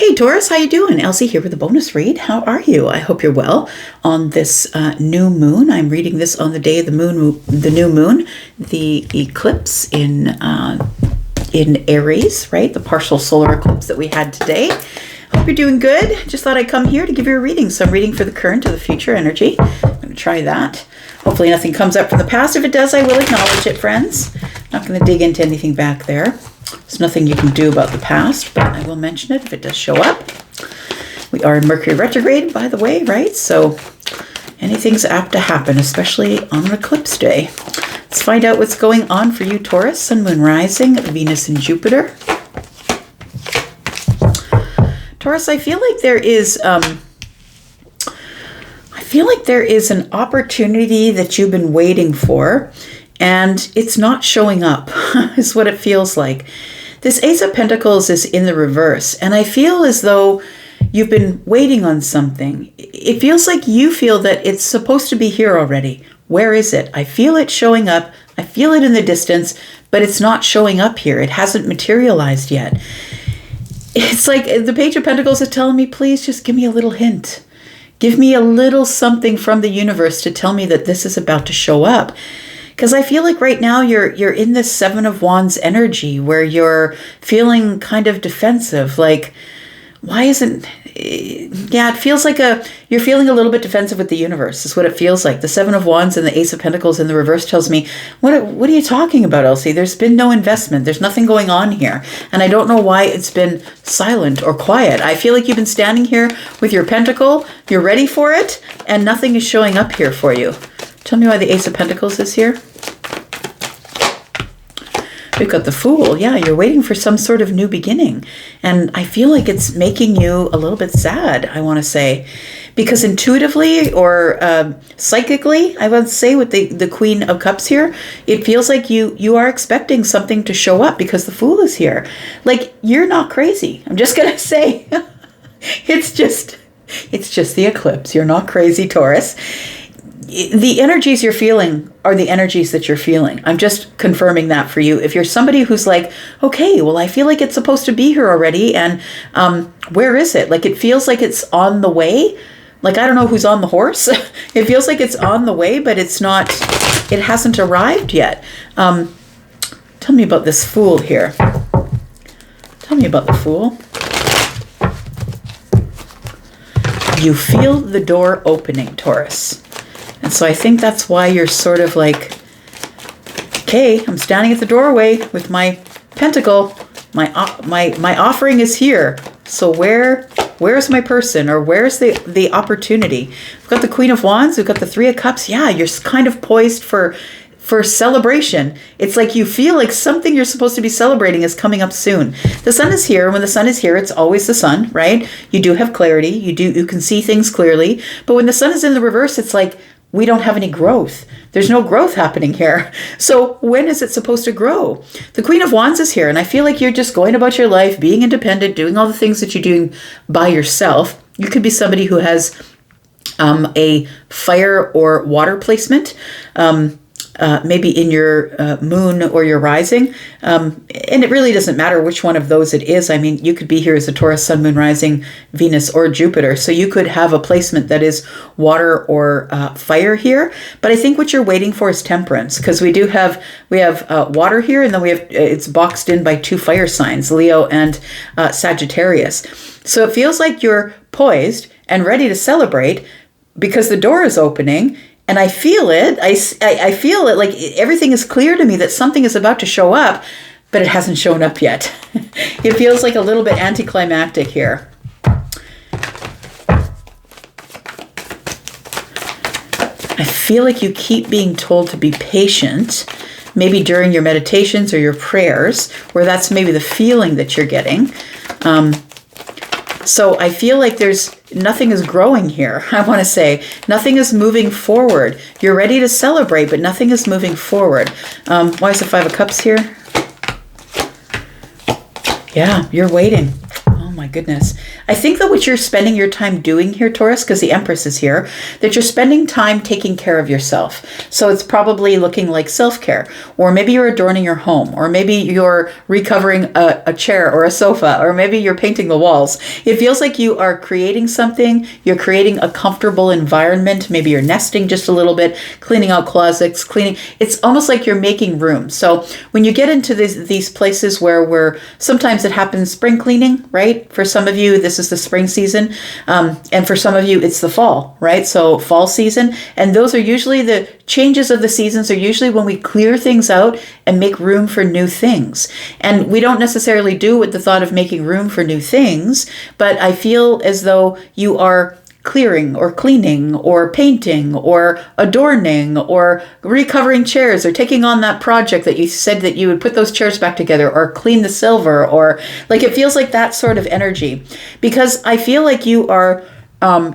Hey Taurus, how you doing? Elsie here with a bonus read. How are you? I hope you're well on this new moon. I'm reading this on the day of the new moon, the eclipse in Aries, right? The partial solar eclipse that we had today. Hope you're doing good. Just thought I'd come here to give you a reading. So I'm reading for the current or the future energy. I'm going to try that. Hopefully nothing comes up from the past. If it does, I will acknowledge it, friends. Not going to dig into anything back there. There's nothing you can do about the past, but I will mention it if it does show up. We are in Mercury retrograde, by the way, right? So anything's apt to happen, especially on an eclipse day. Let's find out what's going on for you, Taurus, Sun, Moon, Rising, Venus, and Jupiter. Taurus, I feel like there is an opportunity that you've been waiting for, and it's not showing up, is what it feels like. This Ace of Pentacles is in the reverse, and I feel as though you've been waiting on something. It feels like you feel that it's supposed to be here already. Where is it? I feel it showing up. I feel it in the distance, but it's not showing up here. It hasn't materialized yet. It's like the Page of Pentacles is telling me, please just give me a little hint. Give me a little something from the universe to tell me that this is about to show up. Because I feel like right now you're in this Seven of Wands energy where you're feeling kind of defensive. Like, why isn't... Yeah, it feels like you're feeling a little bit defensive with the universe is what it feels like. The Seven of Wands and the Ace of Pentacles in the reverse tells me, what are you talking about, Elsie? There's been no investment. There's nothing going on here. And I don't know why it's been silent or quiet. I feel like you've been standing here with your pentacle. You're ready for it. And nothing is showing up here for you. Tell me why the Ace of Pentacles is here. We've got the Fool. Yeah, you're waiting for some sort of new beginning. And I feel like it's making you a little bit sad, I want to say. Because intuitively or psychically, I would say with the Queen of Cups here, it feels like you are expecting something to show up because the Fool is here. Like, you're not crazy. I'm just going to say. It's just the eclipse. You're not crazy, Taurus. The energies you're feeling are the energies that you're feeling. I'm just confirming that for you. If you're somebody who's like, okay, well, I feel like it's supposed to be here already. And where is it? Like, it feels like it's on the way. Like, I don't know who's on the horse. It feels like it's on the way, but it's not, it hasn't arrived yet. Tell me about this Fool here. Tell me about the Fool. You feel the door opening, Taurus. And so I think that's why you're sort of like, okay, I'm standing at the doorway with my pentacle. My offering is here. So where's my person, or where's the opportunity? We've got the Queen of Wands. We've got the Three of Cups. Yeah, you're kind of poised for celebration. It's like you feel like something you're supposed to be celebrating is coming up soon. The Sun is here. When the Sun is here, it's always the Sun, right? You do have clarity. You can see things clearly. But when the Sun is in the reverse, it's like, we don't have any growth. There's no growth happening here. So when is it supposed to grow? The Queen of Wands is here, and I feel like you're just going about your life, being independent, doing all the things that you're doing by yourself. You could be somebody who has a fire or water placement, maybe in your moon or your rising. And it really doesn't matter which one of those it is. I mean, you could be here as a Taurus, Sun, Moon, Rising, Venus, or Jupiter. So you could have a placement that is water or fire here. But I think what you're waiting for is temperance, because we have water here, and then it's boxed in by two fire signs, Leo and Sagittarius. So it feels like you're poised and ready to celebrate because the door is opening. And I feel it. I feel it like everything is clear to me that something is about to show up, but it hasn't shown up yet. It feels like a little bit anticlimactic here. I feel like you keep being told to be patient, maybe during your meditations or your prayers, where that's maybe the feeling that you're getting. So I feel like nothing is growing here. I want to say nothing is moving forward. You're ready to celebrate, but nothing is moving forward. Why is the Five of Cups here? Yeah, you're waiting. Oh my goodness. I think that what you're spending your time doing here, Taurus, because the Empress is here, that you're spending time taking care of yourself. So it's probably looking like self-care, or maybe you're adorning your home, or maybe you're recovering a chair or a sofa, or maybe you're painting the walls. It feels like you are creating something. You're creating a comfortable environment. Maybe you're nesting just a little bit, cleaning out closets, cleaning. It's almost like you're making room. So when you get into these places where sometimes it happens spring cleaning, right? For some of you, this is the spring season. And for some of you, it's the fall, right? So fall season. And those are usually the changes of the seasons are usually when we clear things out and make room for new things. And we don't necessarily do with the thought of making room for new things, but I feel as though you are clearing or cleaning or painting or adorning or recovering chairs or taking on that project that you said that you would put those chairs back together or clean the silver, or like it feels like that sort of energy, because I feel like you are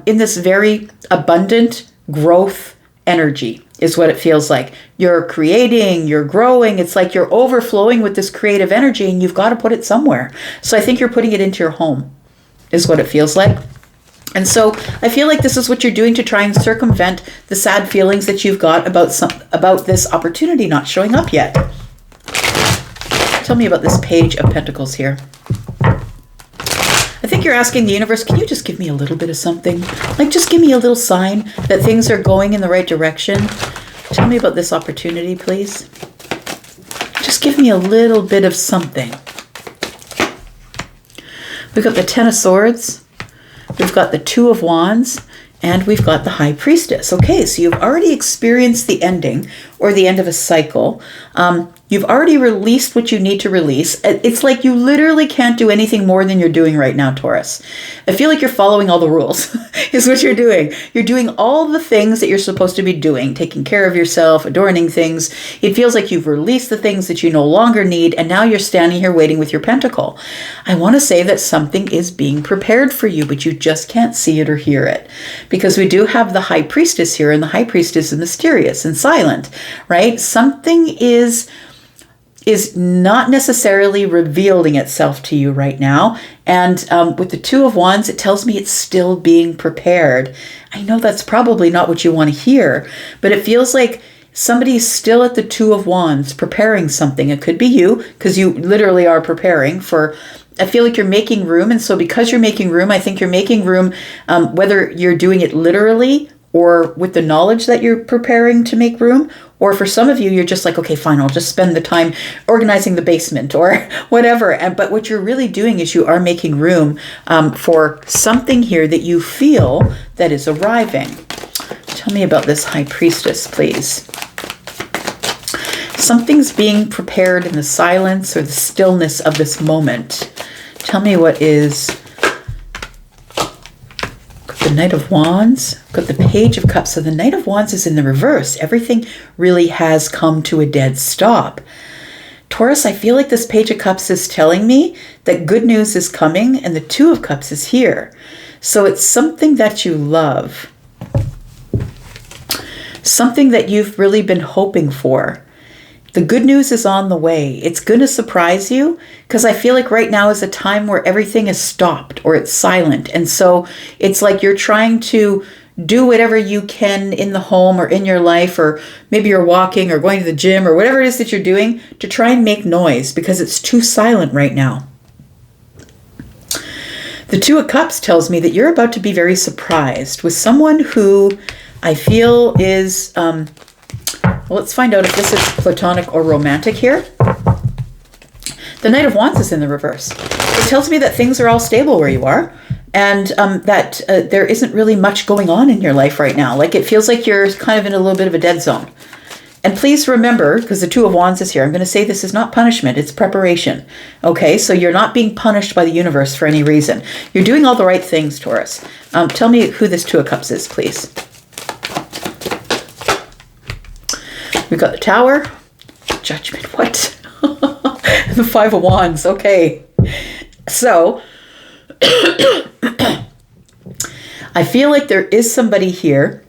in this very abundant growth energy is what it feels like. You're creating, you're growing. It's like you're overflowing with this creative energy and you've got to put it somewhere. So I think you're putting it into your home is what it feels like. And so I feel like this is what you're doing to try and circumvent the sad feelings that you've got about this opportunity not showing up yet. Tell me about this Page of Pentacles here. I think you're asking the universe, can you just give me a little bit of something? Like just give me a little sign that things are going in the right direction. Tell me about this opportunity, please. Just give me a little bit of something. We've got the Ten of Swords. We've got the Two of Wands, and we've got the High Priestess. Okay, so you've already experienced the ending or the end of a cycle. You've already released what you need to release. It's like you literally can't do anything more than you're doing right now, Taurus. I feel like you're following all the rules is what you're doing. You're doing all the things that you're supposed to be doing, taking care of yourself, adorning things. It feels like you've released the things that you no longer need, and now you're standing here waiting with your pentacle. I want to say that something is being prepared for you, but you just can't see it or hear it, because we do have the High Priestess here, and the High Priestess is mysterious and silent, right? Something is not necessarily revealing itself to you right now. And with the Two of Wands, it tells me it's still being prepared. I know that's probably not what you want to hear, but it feels like somebody's still at the Two of Wands preparing something. It could be you, because you literally are preparing for, I feel like you're making room. And so because you're making room, I think you're making room, whether you're doing it literally or with the knowledge that you're preparing to make room, or for some of you, you're just like, okay, fine, I'll just spend the time organizing the basement or whatever. But what you're really doing is you are making room for something here that you feel that is arriving. Tell me about this High Priestess, please. Something's being prepared in the silence or the stillness of this moment. Tell me what is... The Knight of Wands, got the Page of Cups. So the Knight of Wands is in the reverse. Everything really has come to a dead stop. Taurus, I feel like this Page of Cups is telling me that good news is coming, and the Two of Cups is here. So it's something that you love. Something that you've really been hoping for. The good news is on the way. It's going to surprise you, because I feel like right now is a time where everything is stopped or it's silent. And so it's like you're trying to do whatever you can in the home or in your life, or maybe you're walking or going to the gym or whatever it is that you're doing to try and make noise, because it's too silent right now. The Two of Cups tells me that you're about to be very surprised with someone who I feel is... Well, let's find out if this is platonic or romantic here. The Knight of Wands is in the reverse. It tells me that things are all stable where you are, and that there isn't really much going on in your life right now. Like it feels like you're kind of in a little bit of a dead zone. And please remember, because the Two of Wands is here, I'm going to say this is not punishment, it's preparation. Okay, so you're not being punished by the universe for any reason. You're doing all the right things, Taurus. Tell me who this Two of Cups is, please. We've got the Tower, Judgment, what? The Five of Wands, okay. So, I feel like there is somebody here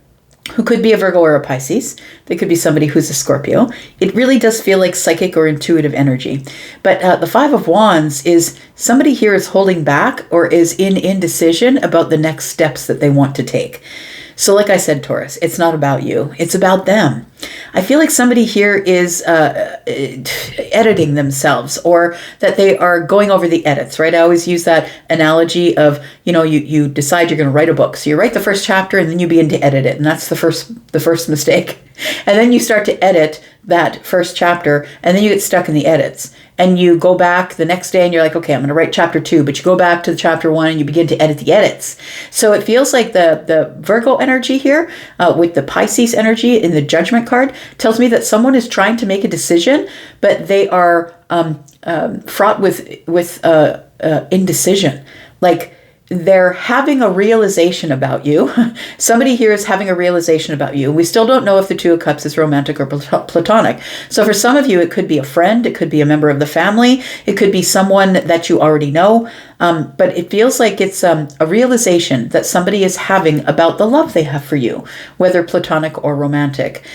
who could be a Virgo or a Pisces. They could be somebody who's a Scorpio. It really does feel like psychic or intuitive energy. But the Five of Wands is somebody here is holding back or is in indecision about the next steps that they want to take. So like I said, Taurus, it's not about you. It's about them. I feel like somebody here is editing themselves, or that they are going over the edits, right? I always use that analogy of, you decide you're going to write a book. So you write the first chapter and then you begin to edit it. And that's the first mistake. And then you start to edit that first chapter, and then you get stuck in the edits. And you go back the next day and you're like, okay, I'm going to write chapter 2, but you go back to chapter 1 and you begin to edit the edits. So it feels like the Virgo energy here with the Pisces energy in the Judgment card tells me that someone is trying to make a decision, but they are fraught with indecision. Like, they're having a realization about you. Somebody here is having a realization about you. We still don't know if the Two of Cups is romantic or platonic. So for some of you, it could be a friend. It could be a member of the family. It could be someone that you already know. But it feels like it's a realization that somebody is having about the love they have for you, whether platonic or romantic.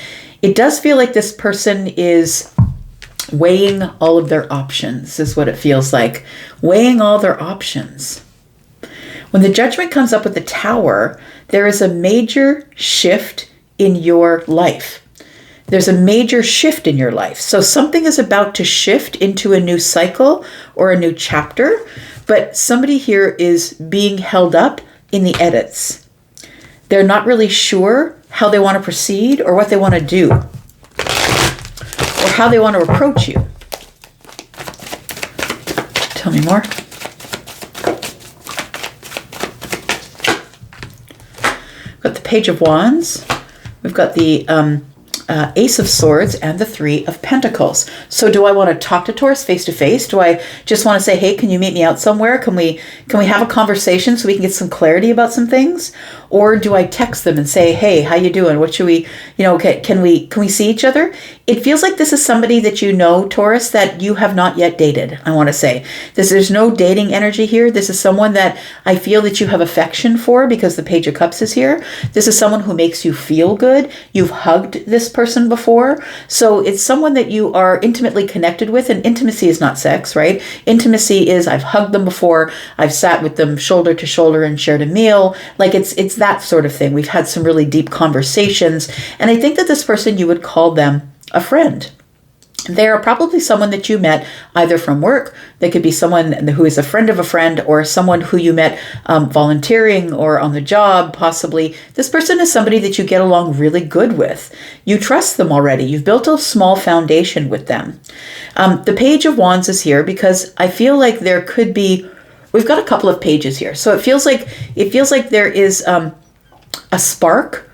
It does feel like this person is weighing all of their options, is what it feels like. Weighing all their options. When the Judgment comes up with the Tower, there is a major shift in your life. There's a major shift in your life. So something is about to shift into a new cycle or a new chapter, but somebody here is being held up in the edits. They're not really sure how they want to proceed or what they want to do, or how they want to approach you. Tell me more. We've got the Page of Wands. We've got the Ace of Swords and the Three of Pentacles. So do I want to talk to Taurus face to face? Do I just want to say, hey, can you meet me out somewhere? Can we have a conversation so we can get some clarity about some things? Or do I text them and say, hey, how you doing? What should we, can we see each other? It feels like this is somebody that you know, Taurus, that you have not yet dated, I want to say. There's no dating energy here. This is someone that I feel that you have affection for because the Page of Cups is here. This is someone who makes you feel good. You've hugged this person before. So it's someone that you are intimately connected with, and intimacy is not sex, right? Intimacy is I've hugged them before. I've sat with them shoulder to shoulder and shared a meal. Like it's that sort of thing. We've had some really deep conversations. And I think that this person, you would call them a friend. They are probably someone that you met either from work. They could be someone who is a friend of a friend, or someone who you met volunteering or on the job, possibly. This person is somebody that you get along really good with. You trust them already. You've built a small foundation with them. The Page of Wands is here because I feel like there could be, we've got a couple of pages here. So it feels like there is a spark.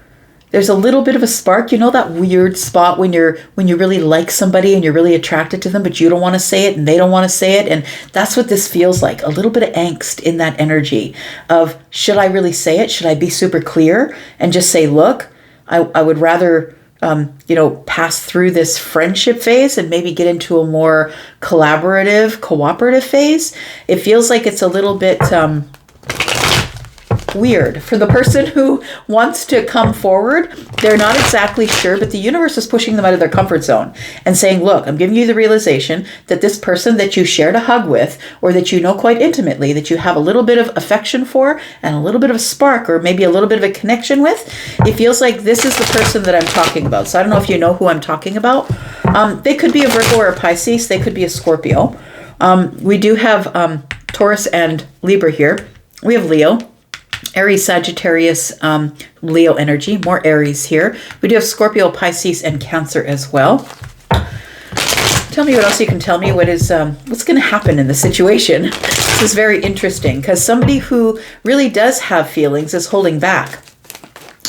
There's a little bit of a spark, that weird spot when you really like somebody and you're really attracted to them, but you don't want to say it and they don't want to say it. And that's what this feels like, a little bit of angst in that energy of, should I really say it? Should I be super clear and just say, look, I would rather, pass through this friendship phase and maybe get into a more collaborative, cooperative phase. It feels like it's a little bit, weird for the person who wants to come forward. They're not exactly sure, but the universe is pushing them out of their comfort zone and saying, look, I'm giving you the realization that this person that you shared a hug with, or that you know quite intimately, that you have a little bit of affection for and a little bit of a spark, or maybe a little bit of a connection with, it feels like this is the person that I'm talking about. So I don't know if you know who I'm talking about. They could be a Virgo or a Pisces. They could be a Scorpio. We do have Taurus and Libra here. We have Leo. Aries, Sagittarius, Leo energy, more Aries here. We do have Scorpio, Pisces, and Cancer as well. Tell me what else you can tell me. What's going to happen in the situation? This is very interesting because somebody who really does have feelings is holding back.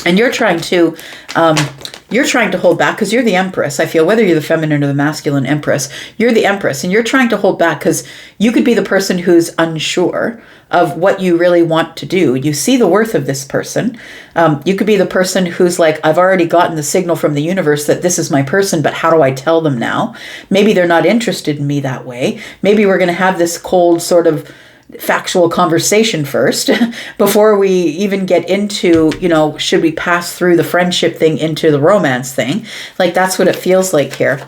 And you're trying to hold back because you're the Empress. I feel, whether you're the feminine or the masculine Empress, you're the Empress, and you're trying to hold back because you could be the person who's unsure of what you really want to do. You see the worth of this person. You could be the person who's like, I've already gotten the signal from the universe that this is my person, but how do I tell them now? Maybe they're not interested in me that way. Maybe we're going to have this cold sort of factual conversation first before we even get into, should we pass through the friendship thing into the romance thing? Like, that's what it feels like here.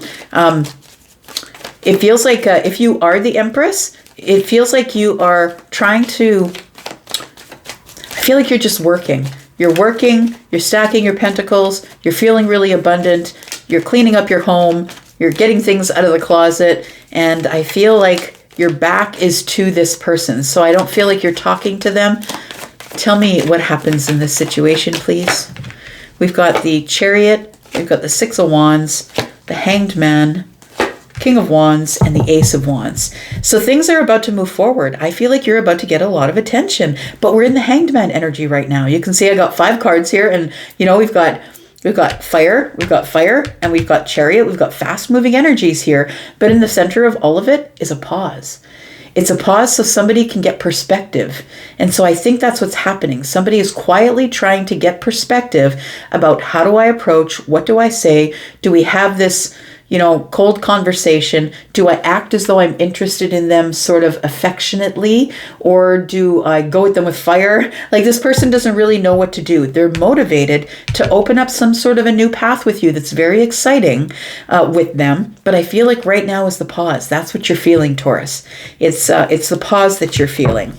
It feels like if you are the Empress, it feels like you are trying to, I feel like you're just working. You're working, you're stacking your pentacles, you're feeling really abundant, you're cleaning up your home, you're getting things out of the closet, and I feel like your back is to this person. So I don't feel like you're talking to them. Tell me what happens in this situation, please. We've got the Chariot, we've got the Six of Wands, the Hanged Man, King of Wands, and the Ace of Wands. So things are about to move forward. I feel like you're about to get a lot of attention, but we're in the Hanged Man energy right now. You can see I got 5 cards here, and we've got fire, and we've got Chariot, we've got fast moving energies here, but in the center of all of it is a pause. It's a pause so somebody can get perspective. And so I think that's what's happening. Somebody is quietly trying to get perspective about, how do I approach? What do I say? Do we have this cold conversation? Do I act as though I'm interested in them sort of affectionately? Or do I go at them with fire? Like, this person doesn't really know what to do. They're motivated to open up some sort of a new path with you that's very exciting with them. But I feel like right now is the pause. That's what you're feeling, Taurus. It's the pause that you're feeling.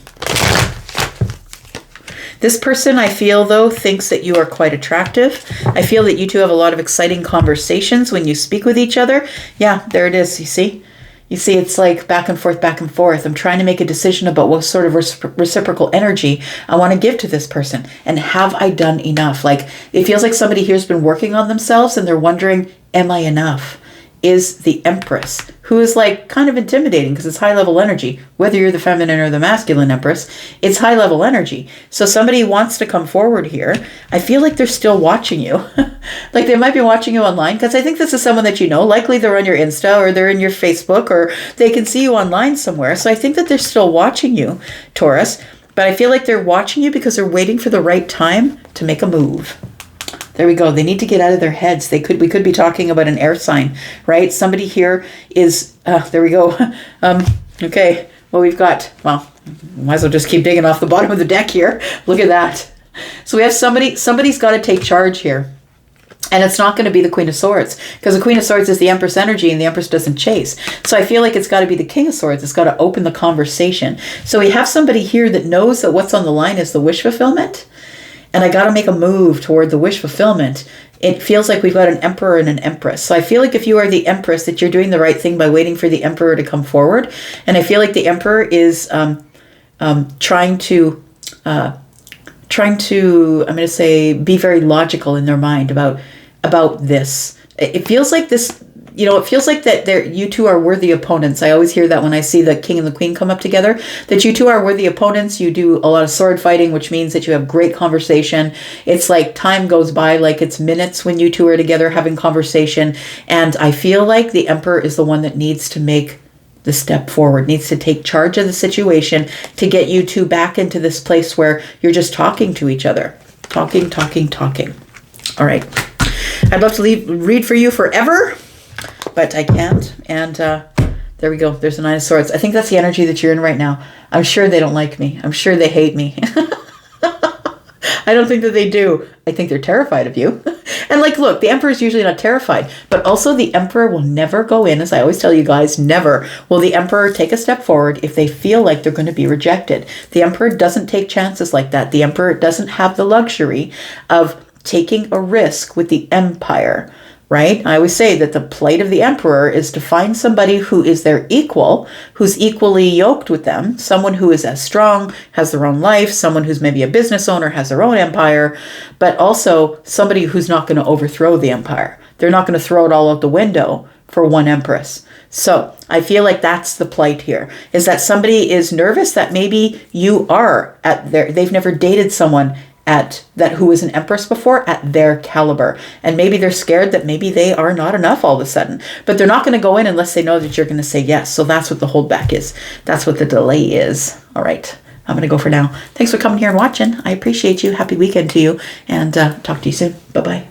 This person, I feel, though, thinks that you are quite attractive. I feel that you two have a lot of exciting conversations when you speak with each other. Yeah, there it is. You see? It's like back and forth, back and forth. I'm trying to make a decision about what sort of reciprocal energy I want to give to this person. And have I done enough? Like, it feels like somebody here has been working on themselves and they're wondering, am I enough? Is the Empress, who is like kind of intimidating because it's high level energy. Whether you're the feminine or the masculine Empress, it's high level energy. So somebody wants to come forward here. I feel like they're still watching you. Like, they might be watching you online, because I think this is someone that you know. Likely they're on your Insta, or they're in your Facebook, or they can see you online somewhere. So I think that they're still watching you, Taurus. But I feel like they're watching you because they're waiting for the right time to make a move. There we go. They need to get out of their heads. We could be talking about an air sign, right? Somebody here is, there we go. Okay. Well, might as well just keep digging off the bottom of the deck here. Look at that. So we have somebody's got to take charge here. And it's not going to be the Queen of Swords, because the Queen of Swords is the Empress energy, and the Empress doesn't chase. So I feel like it's got to be the King of Swords. It's got to open the conversation. So we have somebody here that knows that what's on the line is the wish fulfillment. And I got to make a move toward the wish fulfillment. It feels like we've got an Emperor and an Empress. So I feel like if you are the Empress, that you're doing the right thing by waiting for the Emperor to come forward. And I feel like the Emperor is trying to, I'm going to say, be very logical in their mind about this. It feels like this, it feels like that you two are worthy opponents. I always hear that when I see the King and the Queen come up together, that you two are worthy opponents. You do a lot of sword fighting, which means that you have great conversation. It's like time goes by like it's minutes when you two are together having conversation. And I feel like the Emperor is the one that needs to make the step forward, needs to take charge of the situation to get you two back into this place where you're just talking to each other. Talking. All right. I'd love to read for you forever, but I can't. And there we go. There's the Nine of Swords. I think that's the energy that you're in right now. I'm sure they don't like me. I'm sure they hate me. I don't think that they do. I think they're terrified of you. And look, the Emperor's usually not terrified, but also the Emperor will never go in, as I always tell you guys, never will the Emperor take a step forward if they feel like they're going to be rejected. The Emperor doesn't take chances like that. The Emperor doesn't have the luxury of taking a risk with the Empire, right? I always say that the plight of the Emperor is to find somebody who is their equal, who's equally yoked with them, someone who is as strong, has their own life, someone who's maybe a business owner, has their own empire, but also somebody who's not going to overthrow the empire. They're not going to throw it all out the window for one empress. So I feel like that's the plight here, is that somebody is nervous that maybe you are they've never dated someone who was an empress before at their caliber. And maybe they're scared that maybe they are not enough all of a sudden. But they're not going to go in unless they know that you're going to say yes. So that's what the holdback is. That's what the delay is. All right. I'm going to go for now. Thanks for coming here and watching. I appreciate you. Happy weekend to you. And talk to you soon. Bye-bye.